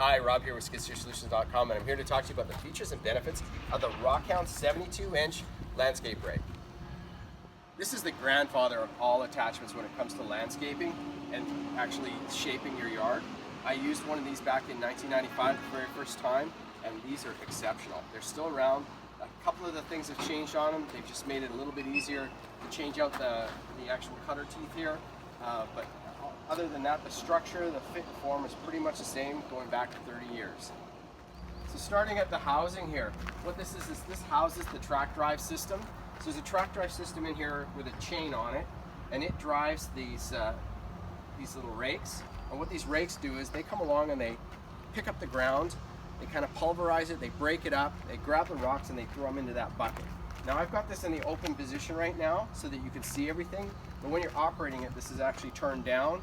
Hi, Rob here with SkidSteerSolutions.com, and I'm here to talk to you about the features and benefits of the RockHound 72-inch Landscape Rake. This is the grandfather of all attachments when it comes to landscaping and actually shaping your yard. I used one of these back in 1995 the very first time, and these are exceptional. They're still around. A couple of the things have changed on them. They've just made it a little bit easier to change out the actual cutter teeth here, but other than that, the structure, the fit and form is pretty much the same going back 30 years. So starting at the housing here, what this is this houses the track drive system. So there's a track drive system in here with a chain on it, and it drives these little rakes. And what these rakes do is they come along and they pick up the ground, they kind of pulverize it, they break it up, they grab the rocks and they throw them into that bucket. Now I've got this in the open position right now so that you can see everything, but when you're operating it, this is actually turned down.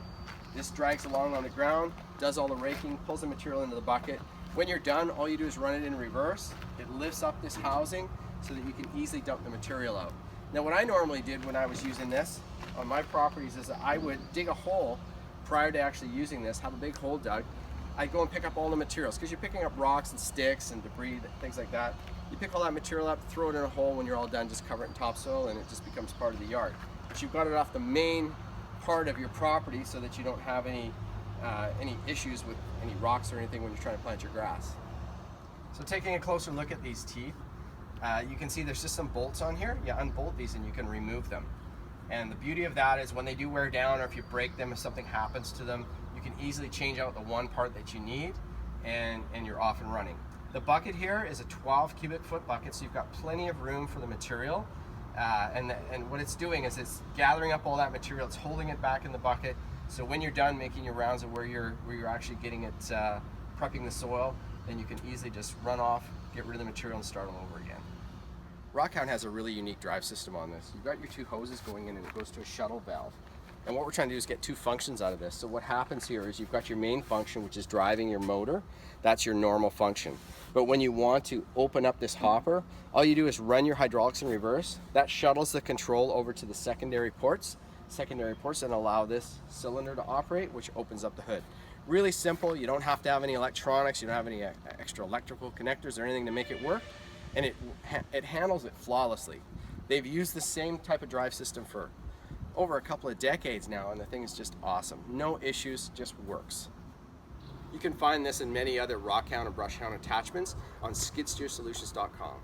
This drags along on the ground, does all the raking, pulls the material into the bucket. When you're done, all you do is run it in reverse. It lifts up this housing so that you can easily dump the material out. Now what I normally did when I was using this on my properties is I would dig a hole prior to actually using this, have a big hole dug. I'd go and pick up all the materials because you're picking up rocks and sticks and debris, things like that. You pick all that material up, throw it in a hole. When you're all done, just cover it in topsoil and it just becomes part of the yard. But you've got it off the main part of your property so that you don't have any issues with any rocks or anything when you're trying to plant your grass. So taking a closer look at these teeth, you can see there's just some bolts on here. You unbolt these and you can remove them. And the beauty of that is when they do wear down or if you break them, if something happens to them, you can easily change out the one part that you need and you're off and running. The bucket here is a 12 cubic foot bucket, so you've got plenty of room for the material. And what it's doing is it's gathering up all that material, it's holding it back in the bucket, so when you're done making your rounds of where you're actually getting it, prepping the soil, then you can easily just run off, get rid of the material and start all over again. RockHound has a really unique drive system on this. You've got your two hoses going in and it goes to a shuttle valve. And what we're trying to do is get two functions out of this. So what happens here is you've got your main function, which is driving your motor. That's your normal function. But when you want to open up this hopper, all you do is run your hydraulics in reverse. That shuttles the control over to the secondary ports. Secondary ports then allow this cylinder to operate, which opens up the hood. Really simple. You don't have to have any electronics. You don't have any extra electrical connectors or anything to make it work. And it handles it flawlessly. They've used the same type of drive system for over a couple of decades now, and the thing is just awesome. No issues, just works. You can find this and many other RockHound and BrushHound attachments on SkidSteerSolutions.com.